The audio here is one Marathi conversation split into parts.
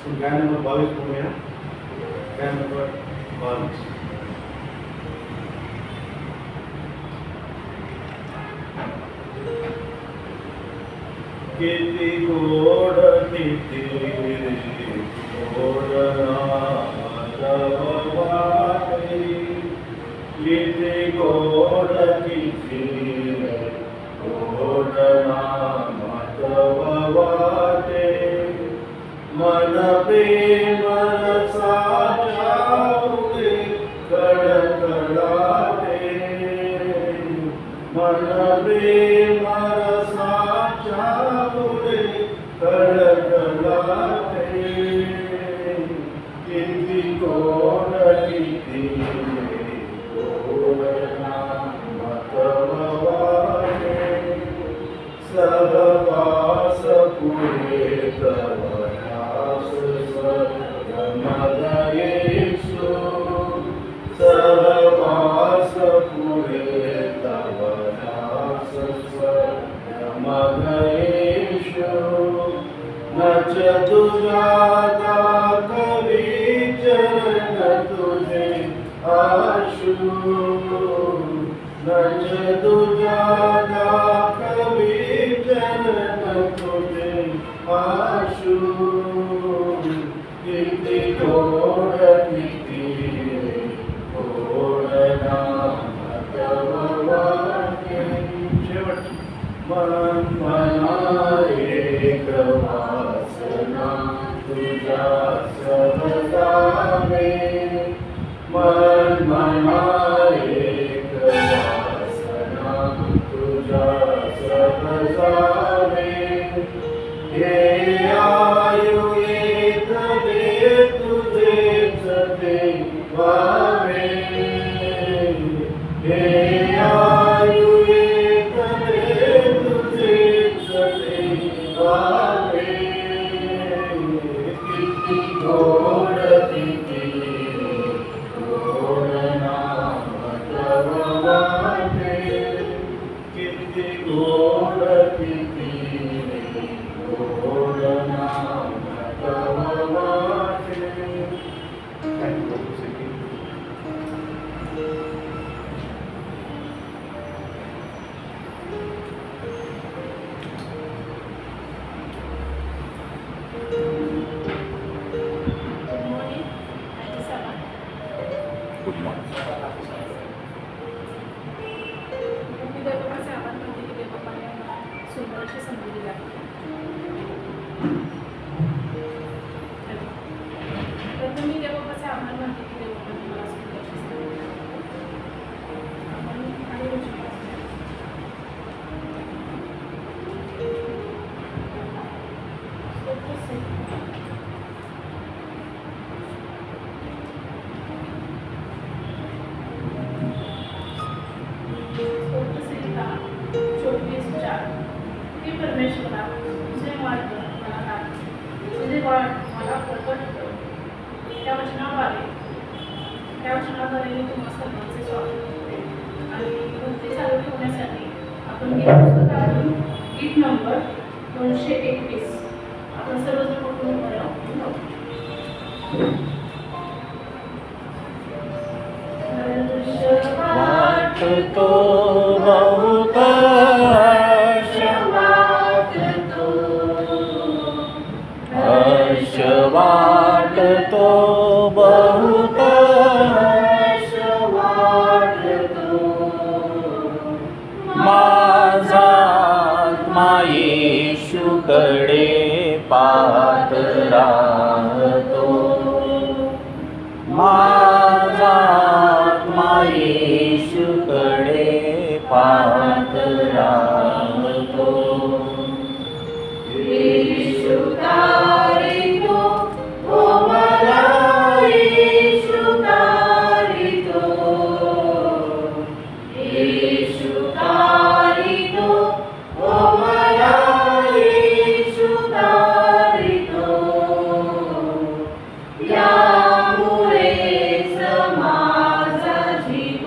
गाय नंबर 22 बोलूया. गाय नंबर 22. किती गोड किती गोड नाम वाटे, किती गोड किती गोड नाम वाटे. मन प्रेम रसाच्या उगे कडकडाटे, मन प्रेम रसाच्या उगे कडकडाटे. किती गोड किती गोड नाम वाटे. सहवास पुरे तव मदयेषु, सहवास पुरे तव मदयेषु. न च तुझा दाखवी चरण तुझे आशु, न च तुझा दाखवी चरण तुझे आशु. किती गोड किती गोड नाम तव वाटे. शेवट. मन मना एक वासना तुझा सहजावे, मन मना एक वासना तुझा सहजावे. हे आयु एक दे तुझेच देवावे, हे आयु एक दे तुझेच देवावे. किती गोड किती गोड नाम तव वाटे, किती गोड किती गोड नाम तव वाटे. Good morning. मी देवबापाचे आभार मानते की देवबापाने मला सुंदर अशी संधी दिली आहे. तर मी देवबापाचे आभार मानते की देवबापाने मला सुंदर अशी संधी दिली आहे. आपण आणि परमेश्वरा तुझे मार्ग मला दाख, तुझे वळण मला प्रकट कर. त्या वचनाद्वारे मी तुम्हा सर्वांचे स्वागत करते. आणि भक्ती चालू ठेवण्यासाठी आपण गीत पुस्तकातून गीत नंबर 221 आपण सर्वजण कुटुंब वाटतो बहुत हर्ष वाटतो बहुत माझा आत्मा येशूकडे पाहत राहतो, माझा आत्मा येशूकडे पाहत राहतो. येशू तारितो ओ मला येशू तारितो, येशू तारितो ओ मला येशू तारितो. यामुळेच माझा जीव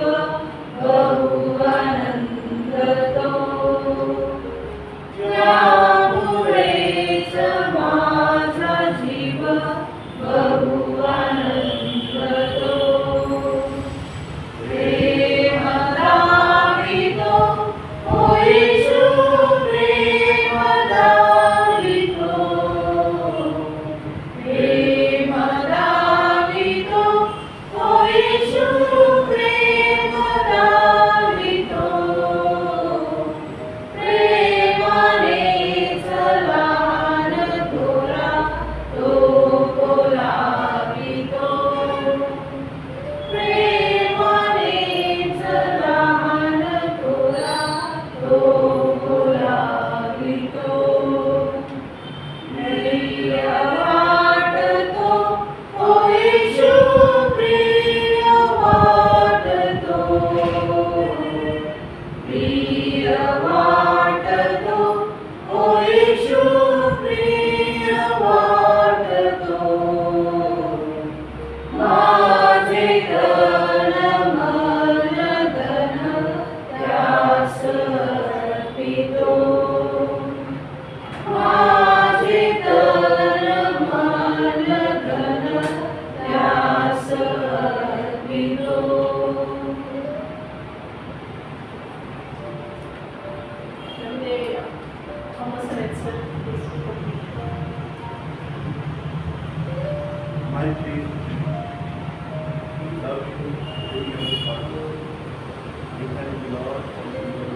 बहु आनंदतो, यामुळेच माझा Almighty love you, Heavenly Father. We thank you, Lord, for your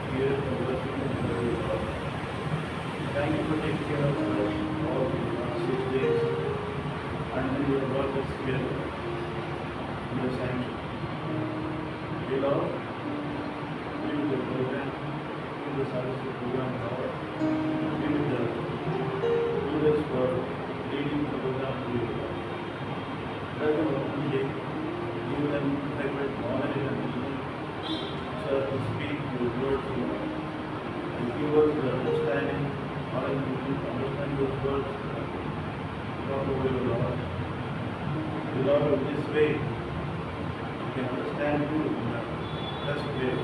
fear and blessing and love, Lord. Thank you for taking care of us all the last 6 days until you brought us here in the sanctuary. Dear Lord, be with the program, be with the service of the program, Lord. Be with the leaders for leading the program to you, Lord. Let them openly give them favorite knowledge and wisdom so as to speak your words, Lord, and give us the understanding, knowledge and wisdom to understand those words properly, Lord. The Lord, of this way, we can understand you in a best way.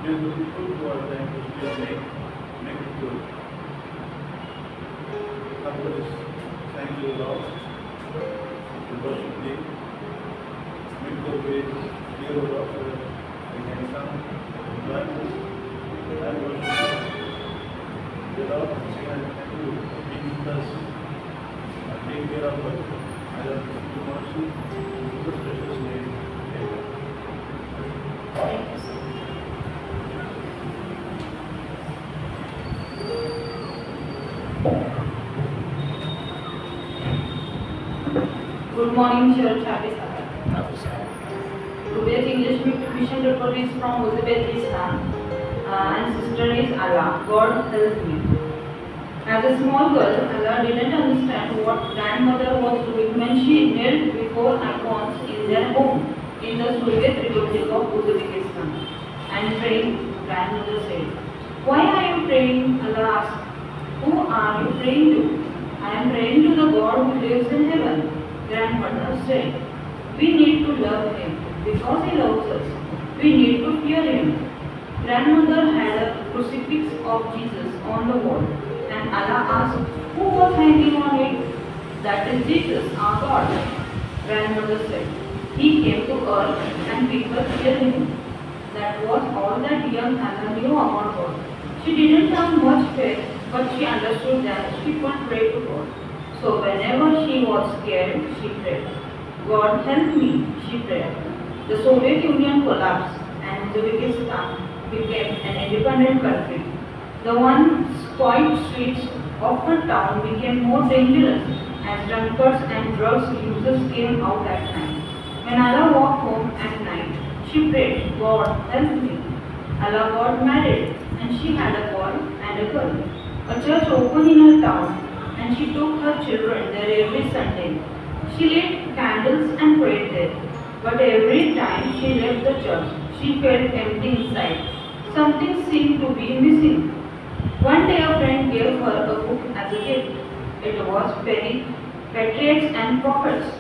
Use the people who are trying to still make it good. After this, thank you, Lord. To worship thee. Make the ways clear, O Lord, so that we can come and join us and worship you. The Lord, thank you for being with us and take care of us. I love you so much. In Jesus' precious name, amen. Thank you, sir. Good morning, church. Happy Sabbath. Today's English mission report is from Uzbek Islam and sister is Allah. God help me. As a small girl, Allah didn't understand what grandmother was doing when she knelt before icons in their home in the Soviet Republic of Uzbekistan and praying. Grandmother said, "Why are you praying?" Allah asked. "Who are you praying to?" "I am praying to the God who lives in heaven." Grandmother said, "We need to love him because he loves us. We need to fear him." Grandmother had a crucifix of Jesus on the wall, and Allah asked, "Who was hanging on it?" "That is Jesus, our God." Grandmother said, "He came to earth and people feared him." That was all that young Anna knew about God. She didn't have much faith, but she understood that she could pray to God. So whenever she was scared, she prayed. "God help me," she prayed. The Soviet Union collapsed and Uzbekistan became an independent country. The once quiet streets of her town became more dangerous as drunkards and drugs users came out at night. When Allah walked home at night, she prayed, "God help me." Allah got married and she had a boy and a girl. A church opened in her town and she took her children there every Sunday. She lit candles and prayed there. But every time she left the church, she felt empty inside. Something seemed to be missing. One day a friend gave her a book as a gift. It was Patriarchs and Prophets.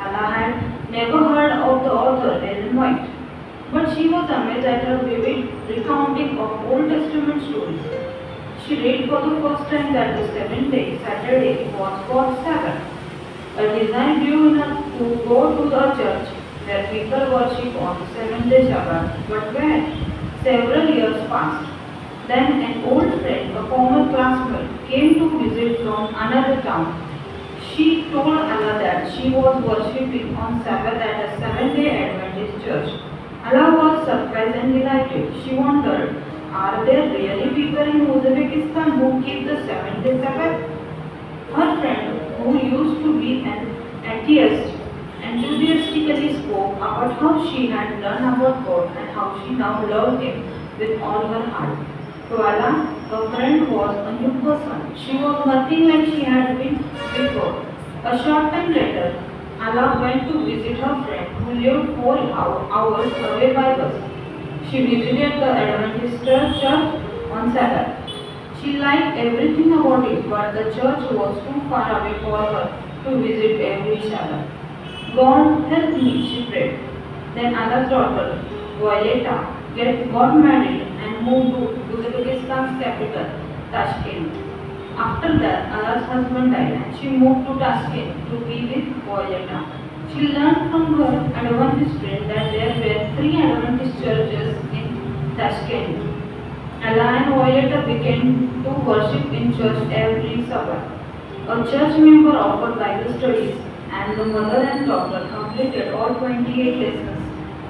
Allah had never heard of the author, Ellen White. But she was amazed at her vivid recounting of Old Testament stories. She read for the first time that the seventh day, Saturday, was God's Sabbath. A desire grew in her to go to the church where people worship on the seventh-day Sabbath. But where? Several years passed. Then an old friend, a former classmate, came to visit from another town. She told Allah that she was worshipping on Sabbath at a seventh-day Adventist church. Allah was surprised and delighted. She wondered, are there really people in Uzbekistan who keep the seventh-day Sabbath? Her friend, who used to be an atheist, enthusiastically spoke about how she had learned about God and how she now loved Him with all her heart. To Allah, her friend was a new person. She was nothing like she had been before. A short time later, Allah went to visit her friend who lived 4 hours away by bus. She visited the Adventist church on Sabbath. She liked everything about it, but the church was too far away for her to visit every Sabbath. "God help me," she prayed. Then Allah's daughter, Violeta, got married and moved to Uzbekistan's capital, Tashkent. After that, Allah's husband died and she moved to Tashkent to be with Violeta. She learned from her Adventist friend that there were 3 Adventist churches in Tashkent. Allah and Violeta began to worship in church every Sabbath. A church member offered Bible studies and the mother and daughter completed all 28 lessons.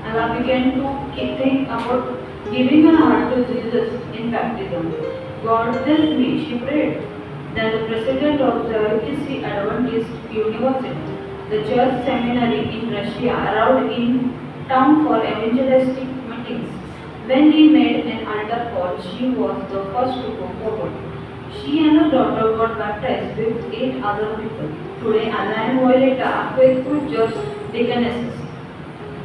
Allah began to think about giving her heart to Jesus in baptism. God help me, she prayed. Then the president of the UTC Adventist University, the church seminary in Russia, arrived in town for evangelistic meetings. When he made an altar call, she was the first to go forward. She and her daughter got baptized with 8 other people. Today, Anna and Violeta are faithful church deaconesses.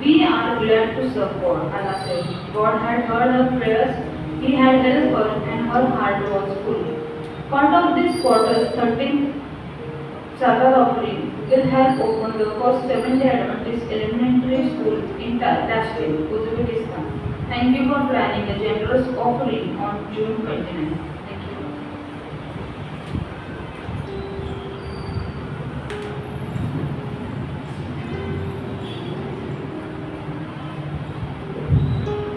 We are glad to serve God, Allah said. God had heard her prayers, He had helped her, and her heart was full. Part of this quarter's 13th Sagar offering will help open the first Seventh-day Adventist elementary school in Tashkent, Uzbekistan. Thank you for planning a generous offering on June 29. Thank you.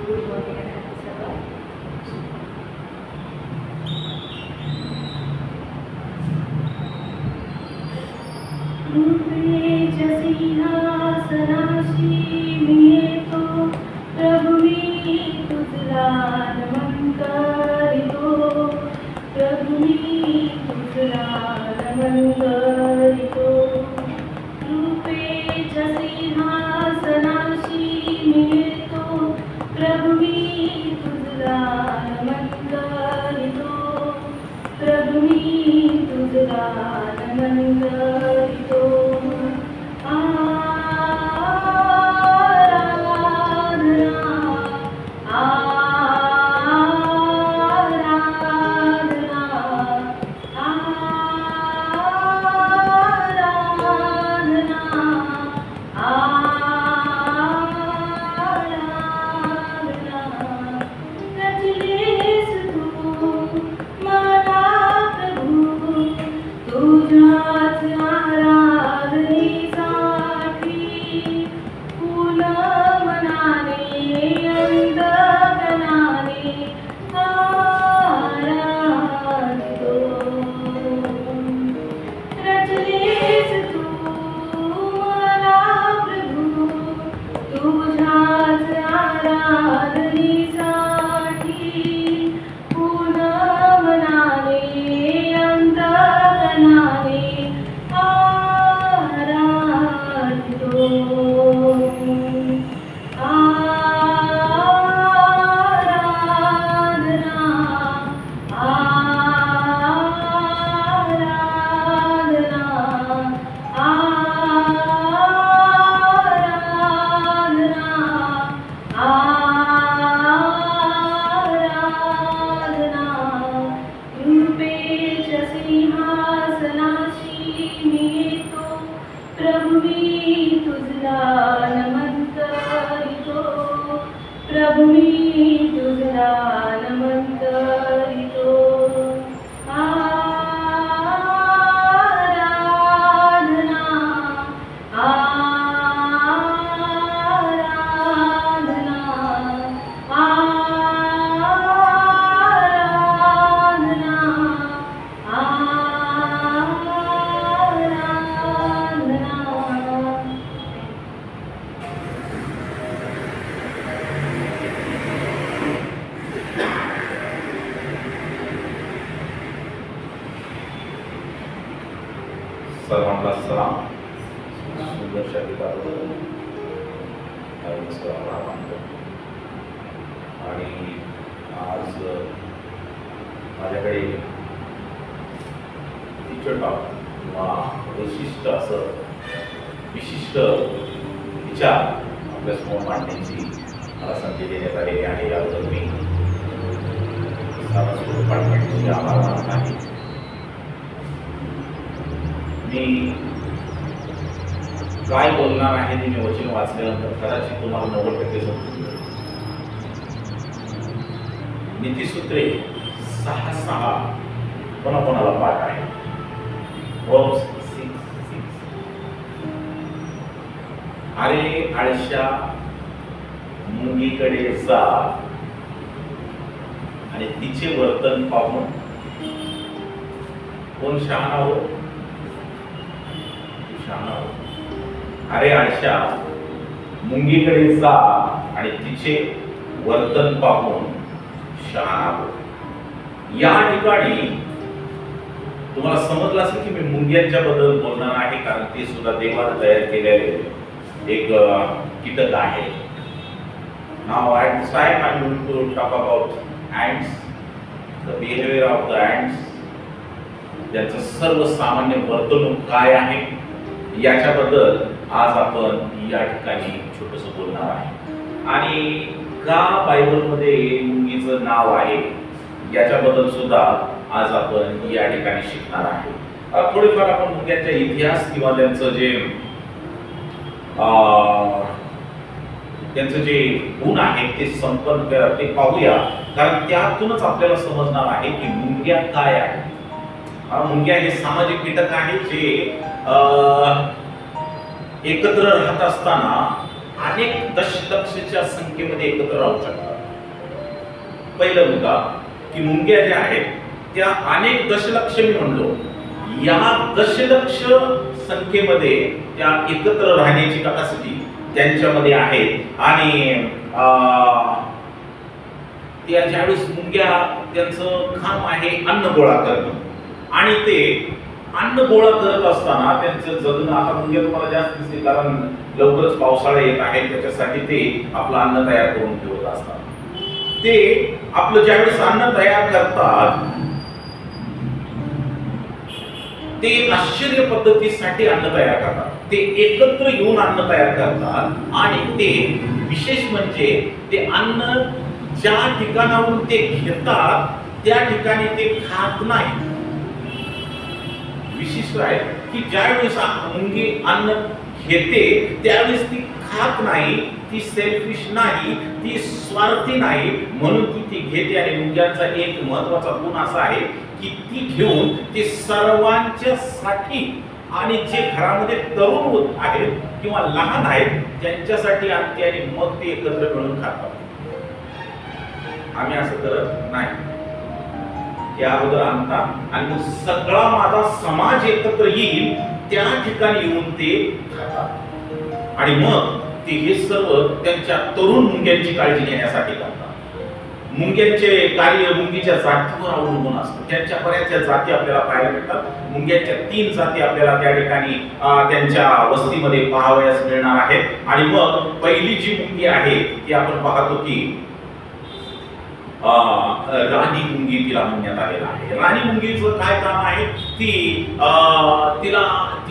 Good morning and happy Sabbath. रूपे जसिंहासनाशी मिळतो प्रभु मी तुझला नमन करितो प्रभु मी तुझला नमन करितो रूपे जसिंहासनाशी मिळतो प्रभु मी तुझला नमन करितो प्रभु मी तुझला नमन करितो प्रभु मी तुझला नमन करितो आराधना आराधना आराधना आराधना सर्वांना सलाम. सुंदरशा गीताबद्दल आभार मानतो. आणि आज माझ्याकडे टीचर टॉक किंवा विशिष्ट विचार आपल्यासमोर मांडण्याची मला संधी देण्यात आलेली आहे. याबद्दल मी सर्व डिपार्टमेंटचे आभार मानत आहे. मी काय बोलणार आहे ते मी वचन वाचल्यानंतर कदाचित तुम्हाला 90% समजून. नीतिसूत्रे 6:6 कोणाकोणाला पाठ आहे. Proverbs 6:6. अरे आळशा मुंगीकडे जा आणि तिचे वर्तन पाहून कोण शहाणा हो. शहाणा हो. अरे आळशा, मुंगीकडे जा आणि तिचे वर्तन पाहून शहाणा हो. या ठिकाणी तुम्हाला समजलं असेल की मी मुंग्यांच्या बद्दल बोलणार आहे, कारण ते सुद्धा देवाने तयार केलेले एक कीटक आहे. नाव at this time I'm going to talk about ants, the behavior of the ants. त्यांचं सर्वसामान्य वर्तणूक काय आहे याच्याबद्दल आज आपण या ठिकाणी छोटंसं बोलणार आहे. आणि का बायबलमध्ये मुंगीचं नाव आहे याच्याबद्दल सुद्धा आज आपण या ठिकाणी शिकणार आहे. थोडेफार आपण मुंग्यांचा इतिहास किंवा त्यांचं जे गुण आहेत ते संपन्न ते पाहूया, कारण त्यातूनच आपल्याला समजणार आहे की मुंग्या काय आहे. मुंग्या हे सामाजिक कीटक आहेत जे एकत्र राहत असताना अनेक दशलक्षच्या संख्येमध्ये एकत्र राहू शकतात. पहिलं मुद्दा की मुंग्या ज्या आहेत त्या अनेक दशलक्ष मी म्हणलो, या दशलक्ष संख्येमध्ये त्या एकत्र राहण्याची कॅपॅसिटी त्यांच्यामध्ये आहे. आणि त्या ज्यावेळेस मुंग्या त्यांचं काम आहे अन्न गोळा करणं, आणि ते अन्न गोळा करत असताना त्यांचं जगणं, आता मुंग्या तुम्हाला जास्त दिसते कारण लवकरच पावसाळा येत आहे, त्याच्यासाठी ते आपलं अन्न तयार करून ठेवत असतात. ते आपलं ज्यावेळेस अन्न तयार करतात ते आश्चर्य पद्धतीसाठी अन्न तयार करतात. ते एकत्र येऊन अन्न तयार करतात आणि ते विशेष म्हणजे ते अन्न ज्या ठिकाणाहून ते घेतात त्या ठिकाणी ते खात नाही. विशिष्ट आहे की ज्यावेळेस मुंगी अन्न घेते त्यावेळेस ती खात नाही, ती सेल्फिश नाही, ती स्वार्थी नाही, म्हणून ती घेते. आणि मुंग्यांचा एक महत्वाचा गुण असा आहे की ती घेऊन ते सर्वांच्या साठी आणि जे घरामध्ये तरुण आहेत किंवा लहान आहेत त्यांच्यासाठी आणते आणि मग ते एकत्र मिळून खातात. आम्ही असं करत नाही. त्या अगोदर आणतात आणि मग सगळा माझा समाज एकत्र येईल त्या ठिकाणी येऊन ते खातात. आणि मग ते हे सर्व त्यांच्या तरुण मुंग्यांची काळजी घेण्यासाठी करतात. मुंग्यांचे कार्य मुंगीच्या जातीवर अवलंबून असतं. त्यांच्या बऱ्याच जाती आपल्याला पाहायला मिळतात. मुंग्यांच्या 3 जाती आपल्याला त्या ठिकाणी त्यांच्या वस्तीमध्ये पाहावयास मिळणार आहेत. आणि मग पहिली जी मुंगी आहे ती आपण पाहतो की राणी मुंगी तिला म्हणण्यात आलेला आहे. राणी मुंगीचं काय काम आहे, ती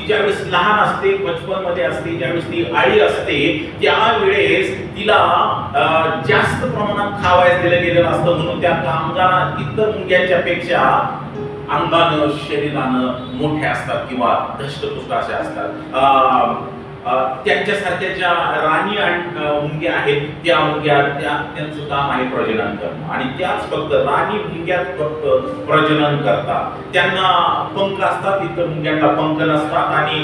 ज्यावेळेस लहान असते, बचपन मध्ये असते, ज्यावेळेस ती आळी असते त्यावेळेस तिला जास्त प्रमाणात खावयास दिलं गेलेलं असतं, म्हणून त्या कामगारांना इतर मुंग्यांच्या पेक्षा अंगानं शरीरानं मोठे असतात किंवा धष्टपुष्ट असे असतात. त्यांच्यासारख्या ज्या राणी मुंग्या आहेत त्या मुंग्या त्यांचं काम आहे प्रजनन करणं. आणि त्याच फक्त राणी मुंग्या फक्त प्रजनन करतात. त्यांना पंख असतात, इतर मुंग्यांना पंख नसतात. आणि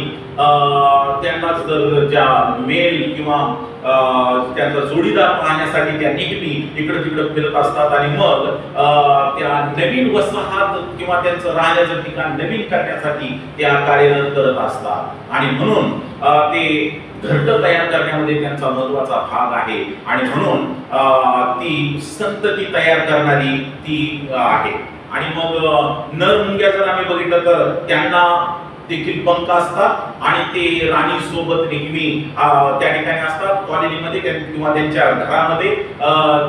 त्यांना जर ज्या मेल किंवा त्यांचा जोडीदार पाहण्यासाठी त्या नेहमी इकडे तिकडे फिरत असतात. आणि मग त्या नवीन वसाहत किंवा त्यांचं राहण्याचं ठिकाण नवीन करण्यासाठी त्या कार्यरत करत असतात. आणि म्हणून ते घरटं तयार करण्यामध्ये त्यांचा महत्वाचा भाग आहे. आणि म्हणून ती संतती तयार करणारी ती आहे. आणि मग नर मुंग्या जर आम्ही बघितलं तर त्यांना देखील पंख असतात आणि ते राणी सोबत नेहमी त्या ठिकाणी असतात. कॉलनीमध्ये किंवा त्यांच्या घरामध्ये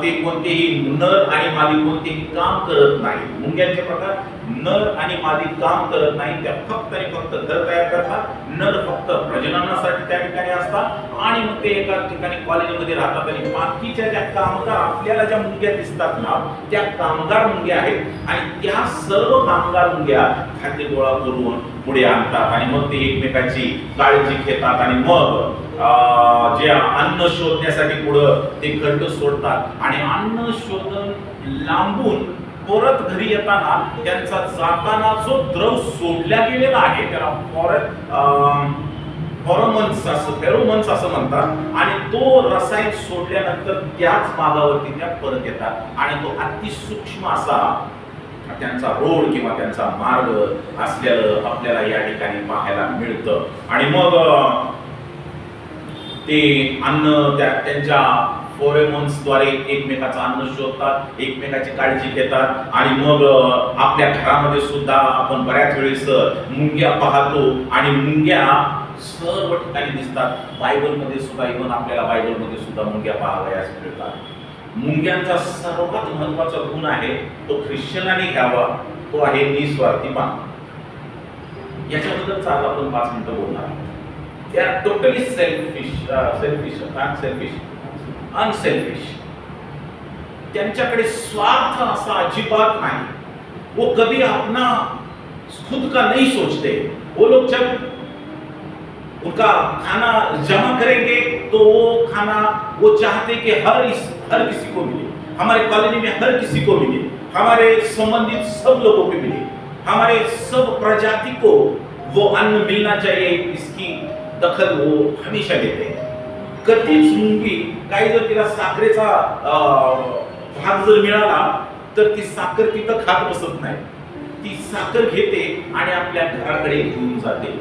ते कोणतेही नर आणि मादी कोणतेही काम करत नाही. मुंग्यांचे प्रकार नर आणि मादी काम करत नाही, त्या फक्त आणि फक्त घर तयार करतात. नर फक्त प्रजननासाठी त्या ठिकाणी असतात आणि मग ते एका ठिकाणी कॉलनीमध्ये राहतात. आणि बाकीच्या ज्या कामगार आपल्याला ज्या मुंग्या दिसतात ना त्या कामगार मुंग्या आहेत. आणि त्या सर्व कामगार मुंग्या खाद्य गोळा करून पुढे आणतात आणि मग ते एकमेकांची काळजी घेतात. आणि मग जे अन्न शोधण्यासाठी पुढे ते गट सोडतात. आणि अन्न शोधून लांबून परत घरी येताना त्यांचा जाताना जो द्रव सोडला गेलेला आहे त्याला फेरोमन्स असं म्हणतात. आणि तो रसायन सोडल्यानंतर त्याच मार्गावरती त्या परत येतात. आणि तो अतिसूक्ष्म असा त्यांचा रोड किंवा त्यांचा मार्ग असलेलं आपल्याला या ठिकाणी पाहायला मिळतं. आणि मग ते अन्न त्यांच्या फोरेमोन्सद्वारे एकमेकाचं अन्न शोधतात, एकमेकाची काळजी घेतात आणि मग आपल्या घरामध्ये सुद्धा आपण बऱ्याच वेळेस मुंग्या पाहतो आणि मुंग्या सर्व ठिकाणी दिसतात. बायबलमध्ये सुद्धा, इव्हन आपल्याला बायबलमध्ये सुद्धा मुंग्या पाहावयास मिळतात. मुंग्यांचा सर्वात महत्वाचा गुण आहे तो ख्रिश्चनाने घ्यावा, तो आहे निस्वार्थीपणा. याच्याबद्दल आज आपण 5 मिनिटं बोलणार आहोत. They are totally unselfish. त्यांच्याकडे स्वार्थ असा अजिबात नहीं. वो कभी अपना खुद का नहीं सोचते. वो लोग जब उनका खाना जमा करेंगे तो वो खाना वो चाहते कि हर किसी को मिले, हमारे कॉलोनी में हर किसी को मिले, हमारे संबंधित सब लोगों को मिले, हमारे सब प्रजाति को वो अन्न मिलना चाहिए. इसकी दखल वो हमेशा लेते हैं. कधीच मुंगी काही जर तिला साखरेचा भाग जर मिळाला तर ती साखर तिथं खात बसत नाही. ती साखर घेते आणि आपल्या घराकडे घेऊन जाते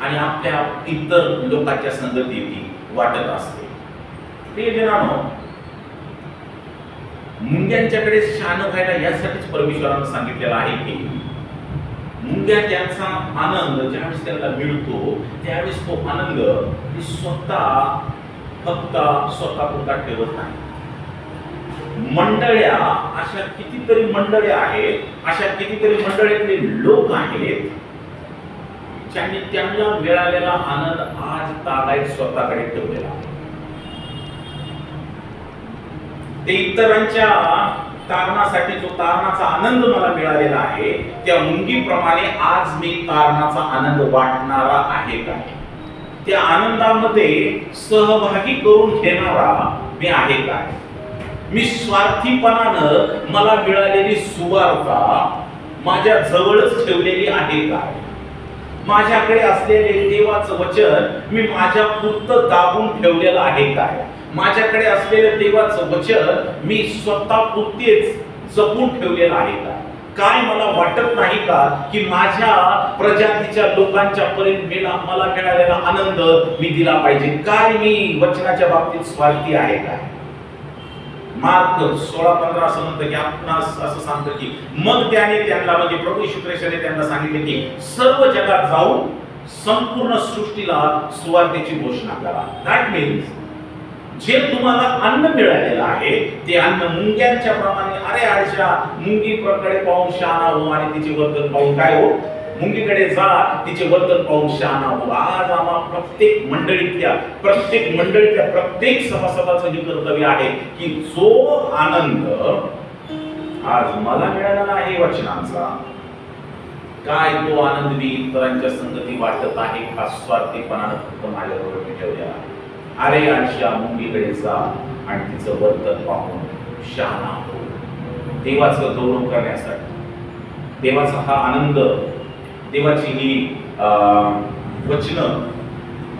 आणि आपल्या इतर लोकांच्या संगतीत ती वाटत असते. ते जनानो, मुंग्यांच्याकडे शान व्हायला यासाठीच परमेश्वरानं सांगितलेलं आहे की मुंग्या त्यांचा आनंद ज्यावेळेस त्यांना मिळतो त्यावेळेस तो आनंद ती फक्त स्वतःपुरता ठेवत नाही. मंडळ्या, अशा कितीतरी मंडळ्या आहेत, अशा कितीतरी मंडळीतले लोक आहेत ज्यांनी त्यांना मिळालेला आनंद आज तागायत स्वतःकडे ठेवलेला आहे. ते इतरांच्या तारणासाठी जो तारणाचा आनंद मला मिळालेला आहे त्या मुंगीप्रमाणे आज मी तारणाचा आनंद वाटणारा आहे का, त्या आनंदामध्ये सहभागी करून घेणारा मी आहे का. मी स्वार्थीपणानं मला मिळालेली सुवार्ता माझ्या जवळच ठेवलेली आहे का. माझ्याकडे असलेले देवाचं वचन मी माझ्या पुरतं दाबून ठेवलेलं आहे काय. माझ्याकडे असलेलं देवाचं वचन मी स्वतःपुरतेच जपून ठेवलेलं आहे का. काय मला वाटत नाही का की माझ्या प्रजातीच्या लोकांच्या पर्यंत मला मिळालेला आनंद मी दिला पाहिजे. काय मी वचनाच्या बाबतीत स्वार्थी आहे काय. मार्क 16:15 असं म्हणतं की आपण असं सांगतं की मग त्याने त्यांना, म्हणजे प्रभू येशू ख्रिस्ताने त्यांना सांगितले की सर्व जगात जाऊन संपूर्ण सृष्टीला सुवार्तेची घोषणा करा. दॅट मीन्स जे तुम्हाला अन्न मिळालेलं आहे ते अन्न मुंग्यांच्या प्रमाणे, अरे आळशा, मुंगीकडे पाहून शहाणा हो आणि तिचे वर्तन पाहून काय हो, मुंगीकडे जा तिचे वर्तन पाहून शहाणा हो. आज आम्हा प्रत्येक मंडळीतल्या प्रत्येक सभासदाचं हे कर्तव्य आहे की जो आनंद आज मला मिळालेला आहे वचनांचा, काय तो आनंद मी इतरांच्या संगती वाटत आहे का स्वार्थीपणानं फक्त माझ्याजवळ मी ठेवलेला आहे. अरे आळशा, मुंगीकडे जा आणि तिचं वर्तन पाहून शहाणा हो. देवाचं गौरव करण्यासाठी, देवाचा हा आनंद, देवाची ही वचनं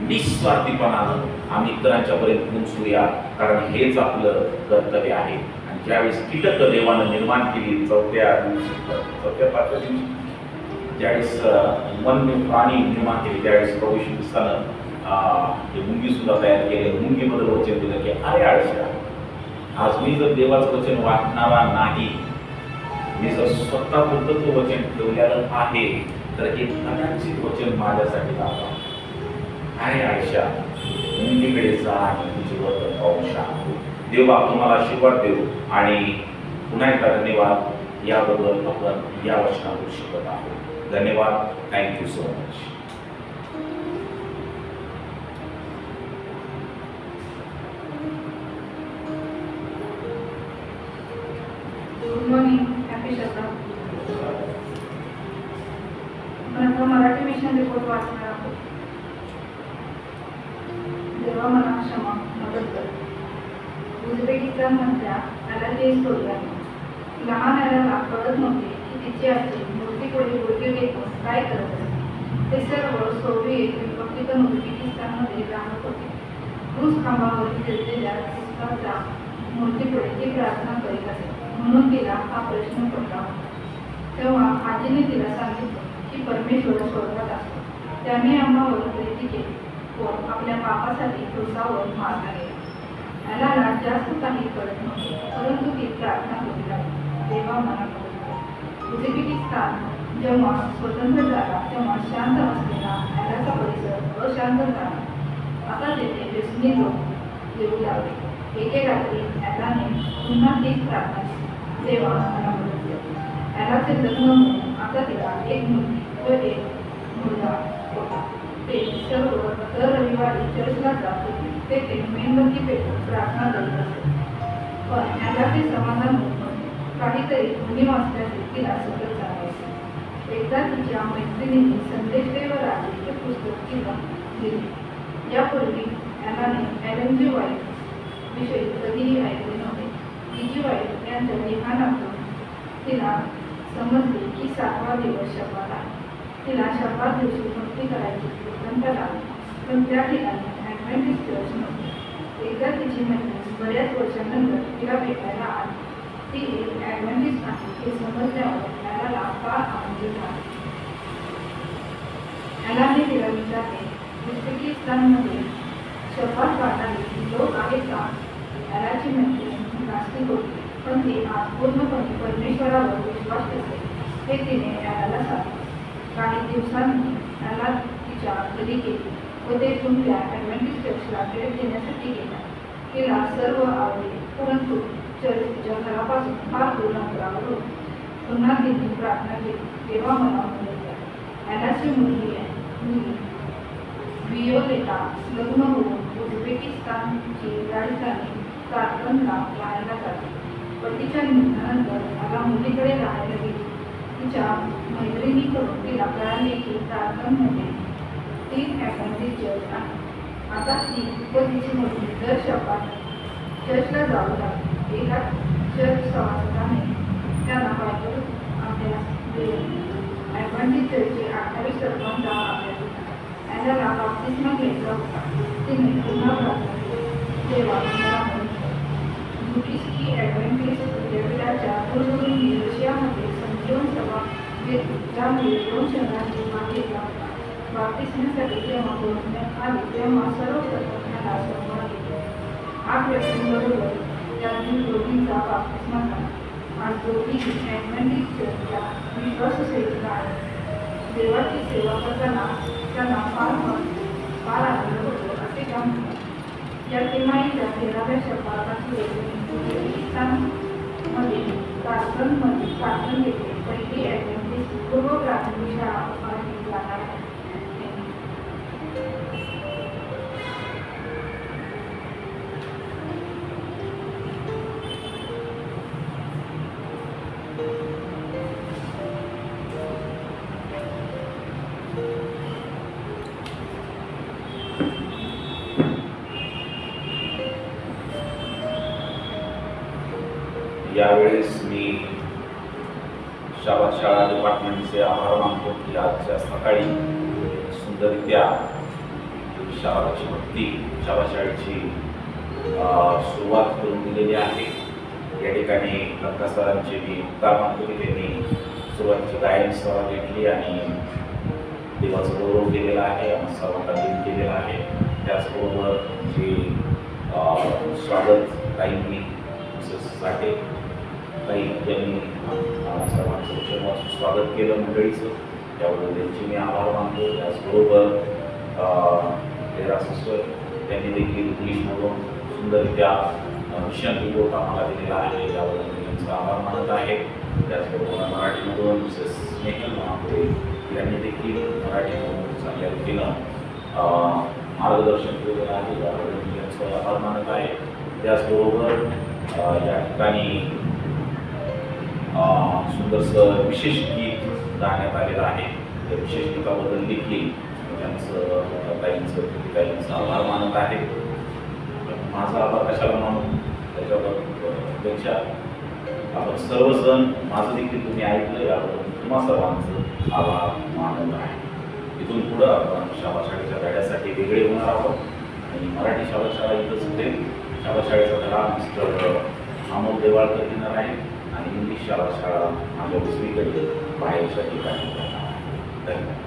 निस्वार्थीपणानं आम्ही इतरांच्या पर्यंत पोहोचूया, कारण हेच आपलं कर्तव्य आहे. आणि ज्यावेळेस कीटक देवानं निर्माण केली, चौथ्या 5व्या दिवशी ज्यावेळेस वन्य प्राणी निर्माण केले त्यावेळेस प्रभू येशू ख्रिस्तानं मुंगी सुद्धा तयार केले. मुंगीबद्दल वचन दिलं की अरे आळशा, आज मी जर देवाचं वचन वाटणारा नाही, मी जर स्वतःपुरतं तो वचन ठेवलेलं आहे तर हे कदाचित वचन माझ्यासाठी लावा. अरे आळशा, मुंगीकडे जा आणि तुझे वर्तन पाहून शहाणा. देवा तुम्हाला आशीर्वाद देऊ आणि पुन्हा एकदा धन्यवाद याबद्दल आपण या वचनातून शिकत आहोत. धन्यवाद. Thank you so much. Good morning. Happy Shraddha. आता मराठी मिशन रिपोर्ट वाचणार आहोत. देवा मला क्षमा मदत कर. उझबेकिस्तानमधल्या आलाची स्टोरी आहे. लहान आल्याला कळत नव्हते की तिची आजी मूर्तीपुढे गुडघे टेकून काय करत असते. ते सर्व सोव्हिएत रिपब्लिकन उझबेकिस्तानमध्ये राहत होते. क्रूज खांबावर खेळलेल्या क्रिस्ताच्या मूर्तीपुढे ती प्रार्थना करीत असे, म्हणून तिला हा प्रश्न पडला होता. तेव्हा आजीने तिला सांगितलं की परमेश्वर स्वर्गात असतो. त्याने आम्हावर प्रीती केली कोण आपल्या पापासाठी क्रूसावर मारला गेला. ॲलाला जास्त काही कळत नव्हते, परंतु ती प्रार्थना करू लागली, देवा मला कळत कर. उझबेकिस्तान जेव्हा स्वतंत्र झाला तेव्हा शांत असलेला ॲलाचा परिसर अशांत झाला. आता तेथे व्यसनी लोक येऊ लागले. एके रात्री ॲलाने पुन्हा तीच प्रार्थना केली, देवा मला मदत कर. ॲलाचे लग्न होऊन आता तिला एक मुलगी व एक मुलगा होता. ते सर्व दर रविवारी चर्चला जात होते. तेथे मेणबत्ती पेटून प्रार्थना करीत असत. पण ॲलाचे समाधान होत नव्हते. काहीतरी उणीव असल्याचे तिला सतत जाणवायचे. एकदा तिच्या मैत्रिणीने संदेशदेवर आले हे पुस्तक तिला दिले. यापूर्वी ॲलाने एलन जी व्हाईट विषयी कधीही ऐकले नव्हते. जी व्हाईट यांच्या लिखाणातून तिला समजले की 7वा दिवस शब्दात आहे. तिला शब्दात दिवशी भक्ती करायची उत्कंठा लागली, पण त्या ठिकाणी ॲडव्हेंटिस्ट चर्च नव्हते. एकदा तिची मैत्रीण बऱ्याच वर्षांनंतर तिला भेटायला आली. ती एक ॲडव्हेंटिस्ट आहे हे समजल्यावर ॲलाला फार आनंद झाला. ॲलाने तिला विचारले, उझबेकिस्तानमध्ये शब्दात पाळणारे लोक आहेत का? ॲलाची मैत्रीण नास्तिक होती, पण ती आज पूर्णपणे परमेश्वरावर विश्वास ठेवते हे तिने ॲलाला सांगितले. काही दिवसांनी ॲला तिच्या घरी गेली व तेथून त्या ॲडव्हेंटिस्ट चर्चला भेट देण्यासाठी गेला. तिला सर्व आवडले, परंतु चर्च तिच्या घरापासून फार दूर अंतरावर होते. पुन्हा तिने प्रार्थना केली, देवा मला मदत कर. ॲलाची मुलगी वियोलेटा लग्न होऊन उझबेकिस्तानची राजधानी तारकंदला राहायला जाते. पतीच्या निधनानंतर ॲला मुलीकडे राहायला गेली. तिच्या मैत्रिणीकडून तिला कळाले की तारकंदमध्ये 3 ॲडव्हेंटिस्ट चर्च आहे. आता ती व तिची मुलगी दर शब्दात चर्चला जाऊ लागली. एका चर्च सभासदाने त्यांना बायबल अभ्यास दिले. ॲडव्हेंटिस्ट चर्चचे 28 सर्वांचा अभ्यास होता. ॲलाला बाप्तिस्मा घ्यायचा होता. तिने पुन्हा प्रार्थना केली, देवा मला मदत कर. जुडिस्की ॲडव्हेंटिस्ट विद्यापीठाच्या दूरवरून रशियामध्ये संजीवन सभा घेतली, ज्यामुळे 2 शहरांची भाग घेतला होता. बाप्तिस्मासाठी जेव्हा बोलवण्यात आले तेव्हा सर्वप्रथम ह्याला सहभाग घेतला. 8 व्यक्तींबरोबर त्यांनी दोघींचा बाप्तिस्मा झाला. आज दोघी ॲडव्हेंटिस्ट चर्चच्या विश्वासू सेविका आहेत. देवाची सेवा करताना त्यांना फार आनंद होतो असे त्या म्हणतात. या तिमाहीच्या 13व्या शतकात उझबेकिस्तानमध्ये तारकंद येथे पहिली ॲडव्हेंटिस्ट पूर्व प्राथमिक शाळा उभारली जाणार आहे. यावेळेस मी शाबाद शाळा डिपार्टमेंटचे आभार मानतो की आजच्या सकाळी सुंदररित्या शाबादाची भक्ती शाबाद शाळेची सुरुवात करून दिलेली आहे. या ठिकाणी लंका सरांचे मी उपकार मानतो की त्यांनी सुरुवातीची गायन सभा घेतली आणि देवाचं गौरव केलेला आहे, आम्ही सर्वांना दिन केलेला आहे. त्याचबरोबर जे स्वागत ताईंनी मिसेस साठे काही ज्यांनी सर्वांचं स्वागत केलं मंडळीचं, त्याबद्दल त्यांचे मी आभार मानतो. त्याचबरोबर तेरा सिस्टर त्यांनी देखील इंग्लिशमधून सुंदररित्या मिशन रिपोर्ट आम्हाला दिलेला आहे, त्याबद्दल मी त्यांचा आभार मानत आहे. त्याचबरोबर मराठीमधून मिसेस स्नेहल महापुरे यांनी देखील मराठीमधून चांगल्या रीतीनं मार्गदर्शन केलेलं आहे, त्याबद्दल मी त्यांचा आभार मानत आहे. त्याचबरोबर या ठिकाणी सुंदरसं विशेष गीत गाण्यात आलेलं आहे. त्या विशेष गीताबद्दल देखील त्यांचं ताईंचा आभार मानत आहे. माझा आभार कशाला मानू, त्याच्यापेक्षा आपण सर्वजण माझं देखील तुम्ही ऐकलं याबद्दल तुम्हा सर्वांचं आभार मानत आहे. इथून पुढं आपण शाबाद शाळेच्या धड्यासाठी वेगळे होणार आहोत आणि मराठी शाबाद शाळा इथंच होते. शाबाद शाळेचा धडा मिस्टर अमोल देवाळकर घेणार आहे आणि इंग्लिश शाबाद शाळा माझ्या दुसरीकडे बाहेरच्या ठिकाणी. धन्यवाद.